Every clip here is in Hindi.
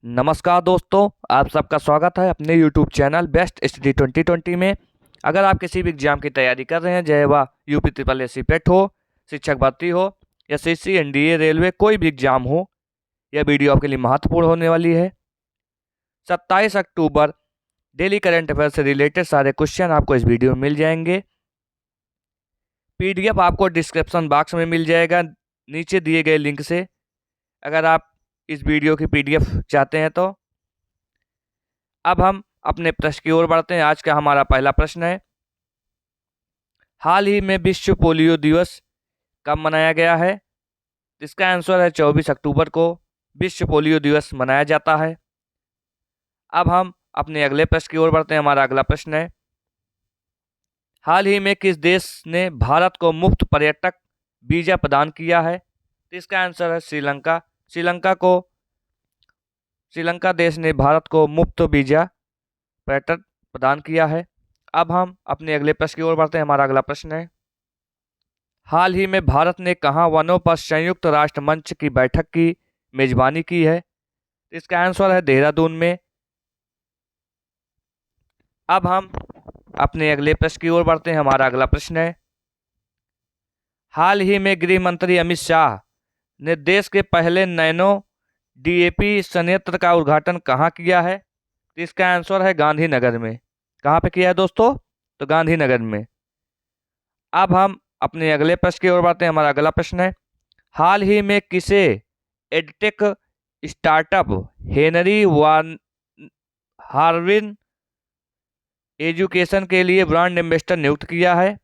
नमस्कार दोस्तों, आप सबका स्वागत है अपने YouTube चैनल बेस्ट स्टडी 2020 में। अगर आप किसी भी एग्जाम की तैयारी कर रहे हैं, चाहे वह यूपी ट्रिपल एस सी पेट हो, शिक्षक भर्ती हो, एसएससी, एनडीए, रेलवे, कोई भी एग्जाम हो, यह वीडियो आपके लिए महत्वपूर्ण होने वाली है। 27 अक्टूबर डेली करंट अफेयर से रिलेटेड सारे क्वेश्चन आपको इस वीडियो में मिल जाएंगे। पीडीएफ आपको डिस्क्रिप्शन बॉक्स में मिल जाएगा नीचे दिए गए लिंक से, अगर आप इस वीडियो की पीडीएफ चाहते हैं तो। अब हम अपने प्रश्न की ओर बढ़ते हैं। आज का हमारा पहला प्रश्न है, हाल ही में विश्व पोलियो दिवस कब मनाया गया है? इसका आंसर है 24 अक्टूबर को विश्व पोलियो दिवस मनाया जाता है। अब हम अपने अगले प्रश्न की ओर बढ़ते हैं। हमारा अगला प्रश्न है, हाल ही में किस देश ने भारत को मुफ्त पर्यटक वीजा प्रदान किया है? इसका आंसर है श्रीलंका। श्रीलंका देश ने भारत को मुफ्त वीजा पर्यटक प्रदान किया है। अब हम अपने अगले प्रश्न की ओर बढ़ते हैं। हमारा अगला प्रश्न है, हाल ही में भारत ने कहाँ वनों पर संयुक्त राष्ट्र मंच की बैठक की मेजबानी की है? इसका आंसर है देहरादून में। अब हम अपने अगले प्रश्न की ओर बढ़ते हैं। हमारा अगला प्रश्न है, हाल ही में गृह मंत्री अमित शाह ने देश के पहले नैनो डीएपी संयंत्र का उद्घाटन कहाँ किया है? इसका आंसर है गांधीनगर में। कहाँ पे किया है दोस्तों? तो गांधीनगर में। अब हम अपने अगले प्रश्न की ओर बढ़ते हैं। हमारा अगला प्रश्न है, हाल ही में किसे एडटेक स्टार्टअप हेनरी वान हार्विन एजुकेशन के लिए ब्रांड एम्बेसडर नियुक्त किया है?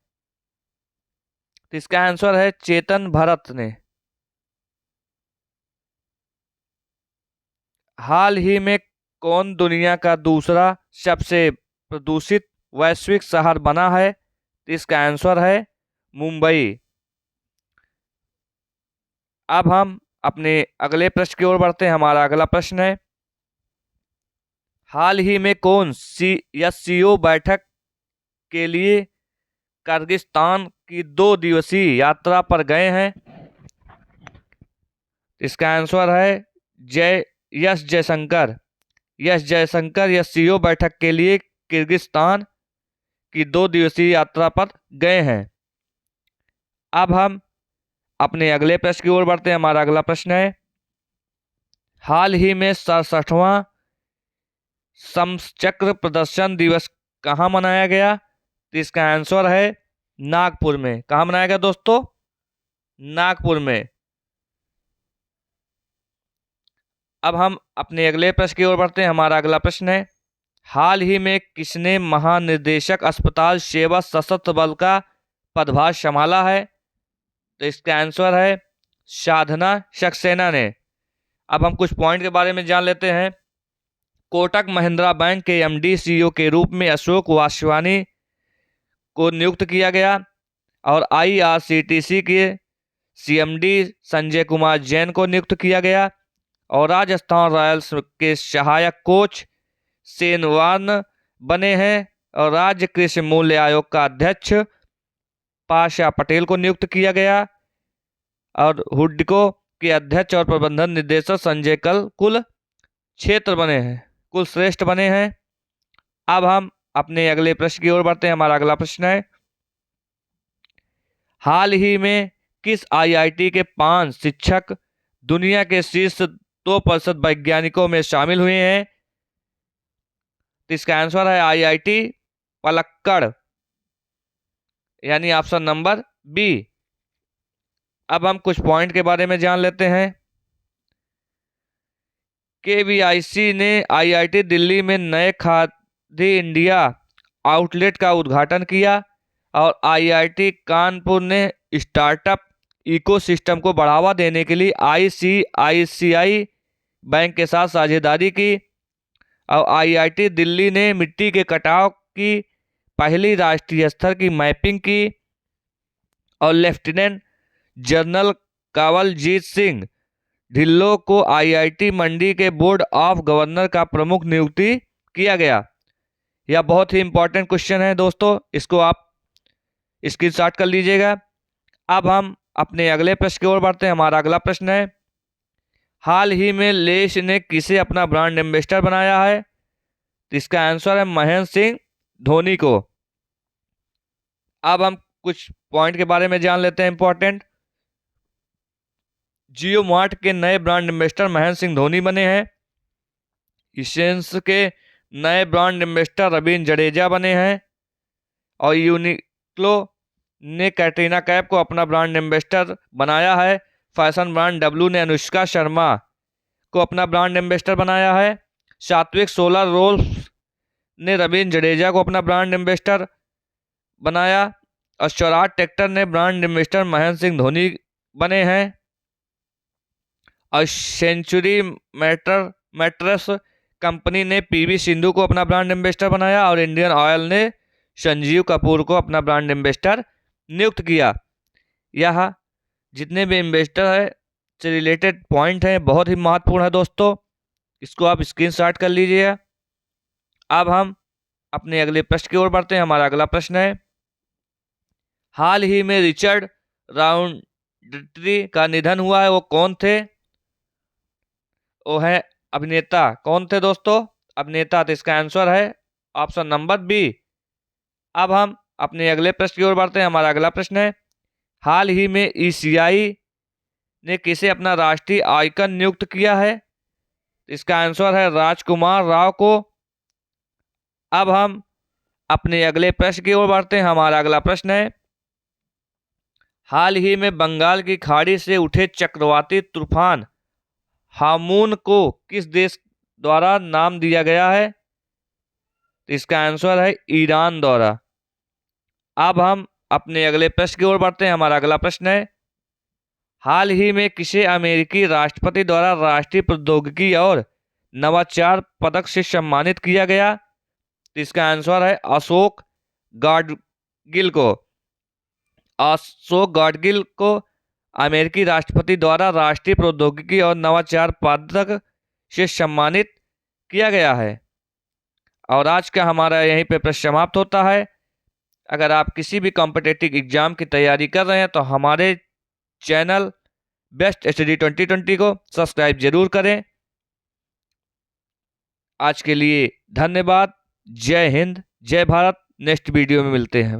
तो इसका आंसर है चेतन भरत ने। हाल ही में कौन दुनिया का दूसरा सबसे प्रदूषित वैश्विक शहर बना है? तो इसका आंसर है मुंबई। अब हम अपने अगले प्रश्न की ओर बढ़ते हैं। हमारा अगला प्रश्न है, हाल ही में कौन सीएससीओ बैठक के लिए किर्गिस्तान की 2 दिवसीय यात्रा पर गए हैं? इसका आंसर है जयशंकर। यस जयशंकर एससीओ बैठक के लिए किर्गिस्तान की 2 दिवसीय यात्रा पर गए हैं। अब हम अपने अगले प्रश्न की ओर बढ़ते हैं। हमारा अगला प्रश्न है, हाल ही में 67वां समचक्र प्रदर्शन दिवस कहाँ मनाया गया? तो इसका आंसर है नागपुर में। कहाँ मनाया गया दोस्तों? नागपुर में। अब हम अपने अगले प्रश्न की ओर बढ़ते हैं। हमारा अगला प्रश्न है, हाल ही में किसने महानिदेशक अस्पताल सेवा सशस्त्र बल का पदभार संभाला है? तो इसका आंसर है साधना सक्सेना ने। अब हम कुछ पॉइंट के बारे में जान लेते हैं। कोटक महिंद्रा बैंक के एमडी सीईओ के रूप में अशोक वासवानी को नियुक्त किया गया और आईआरसीटीसी के सीएमडी संजय कुमार जैन को नियुक्त किया गया और राजस्थान रॉयल्स के सहायक कोच सेनवान बने हैं और राज्य कृषि मूल्य आयोग का अध्यक्ष पाशा पटेल को नियुक्त किया गया और हुड्को के अध्यक्ष और प्रबंधन निदेशक संजय कुल श्रेष्ठ बने हैं। अब हम अपने अगले प्रश्न की ओर बढ़ते हैं। हमारा अगला प्रश्न है, हाल ही में किस आईआईटी के 5 शिक्षक दुनिया के शीर्ष 2% वैज्ञानिकों में शामिल हुए हैं? तो इसका आंसर है आईआईटी पलक्कड़, यानी ऑप्शन नंबर बी। अब हम कुछ पॉइंट के बारे में जान लेते हैं। केवीआईसी ने आईआईटी दिल्ली में नए खादी इंडिया आउटलेट का उद्घाटन किया और आईआईटी कानपुर ने स्टार्टअप इकोसिस्टम को बढ़ावा देने के लिए आईसीआईसीआई बैंक के साथ साझेदारी की और आईआईटी दिल्ली ने मिट्टी के कटाव की पहली राष्ट्रीय स्तर की मैपिंग की और लेफ्टिनेंट जनरल कंवलजीत सिंह ढिल्लों को आईआईटी मंडी के बोर्ड ऑफ गवर्नर का प्रमुख नियुक्ति किया गया। यह बहुत ही इंपॉर्टेंट क्वेश्चन है दोस्तों, इसको आप स्क्रीनशॉट कर लीजिएगा। अब हम अपने अगले प्रश्न की ओर बढ़ते हैं। हमारा अगला प्रश्न है, हाल ही में लेस ने किसे अपना ब्रांड एम्बेसडर बनाया है? तो इसका आंसर है महेंद्र सिंह धोनी को। अब हम कुछ पॉइंट के बारे में जान लेते हैं इंपॉर्टेंट। जियो मार्ट के नए ब्रांड एम्बेसडर महेंद्र सिंह धोनी बने हैं। इसेंस के नए ब्रांड एम्बेसडर रवींद्र जडेजा बने हैं। और यूनिक्लो ने कैटरीना कैफ को अपना ब्रांड एम्बेसडर बनाया है। फैशन ब्रांड डब्ल्यू ने अनुष्का शर्मा को अपना ब्रांड एम्बेसडर बनाया है। सात्विक सोलर रोल्स ने रवींद्र जडेजा को अपना ब्रांड एम्बेसडर बनाया। और स्वराज ट्रैक्टर ने ब्रांड एम्बेसडर महेंद्र सिंह धोनी बने हैं। और सेंचुरी मैट्रेस कंपनी ने पीवी सिंधु को अपना ब्रांड एम्बेसडर बनाया। और इंडियन ऑयल ने संजीव कपूर को अपना ब्रांड एम्बेसडर नियुक्त किया। यह जितने भी एम्बेसडर है से रिलेटेड पॉइंट हैं, बहुत ही महत्वपूर्ण है दोस्तों। इसको आप स्क्रीनशॉट कर लीजिए। अब हम अपने अगले प्रश्न की ओर बढ़ते हैं। हमारा अगला प्रश्न है, हाल ही में रिचर्ड राउंडट्री का निधन हुआ है, वो कौन थे? वो है अभिनेता। कौन थे दोस्तों? अभिनेता। तो इसका आंसर है ऑप्शन नंबर बी। अब हम अपने अगले प्रश्न की ओर बढ़ते हैं। हमारा अगला प्रश्न है, हाल ही में ईसीआई ने किसे अपना राष्ट्रीय आइकन नियुक्त किया है? इसका आंसर है राजकुमार राव को। अब हम अपने अगले प्रश्न की ओर बढ़ते हैं। हमारा अगला प्रश्न है, हाल ही में बंगाल की खाड़ी से उठे चक्रवाती तूफान हामून को किस देश द्वारा नाम दिया गया है? इसका आंसर है ईरान द्वारा। अब हम अपने अगले प्रश्न की ओर बढ़ते हैं। हमारा अगला प्रश्न है, हाल ही में किसे अमेरिकी राष्ट्रपति द्वारा राष्ट्रीय प्रौद्योगिकी और नवाचार पदक से सम्मानित किया गया? तो इसका आंसर है अशोक गाडगिल को। अशोक गाडगिल को अमेरिकी राष्ट्रपति द्वारा राष्ट्रीय प्रौद्योगिकी और नवाचार पदक से सम्मानित किया गया है। और आज का हमारा यहीं पे प्रश्न समाप्त होता है। अगर आप किसी भी कॉम्पिटिटिव एग्जाम की तैयारी कर रहे हैं तो हमारे चैनल बेस्ट स्टडी 2020 को सब्सक्राइब जरूर करें। आज के लिए धन्यवाद। जय हिंद, जय भारत। नेक्स्ट वीडियो में मिलते हैं।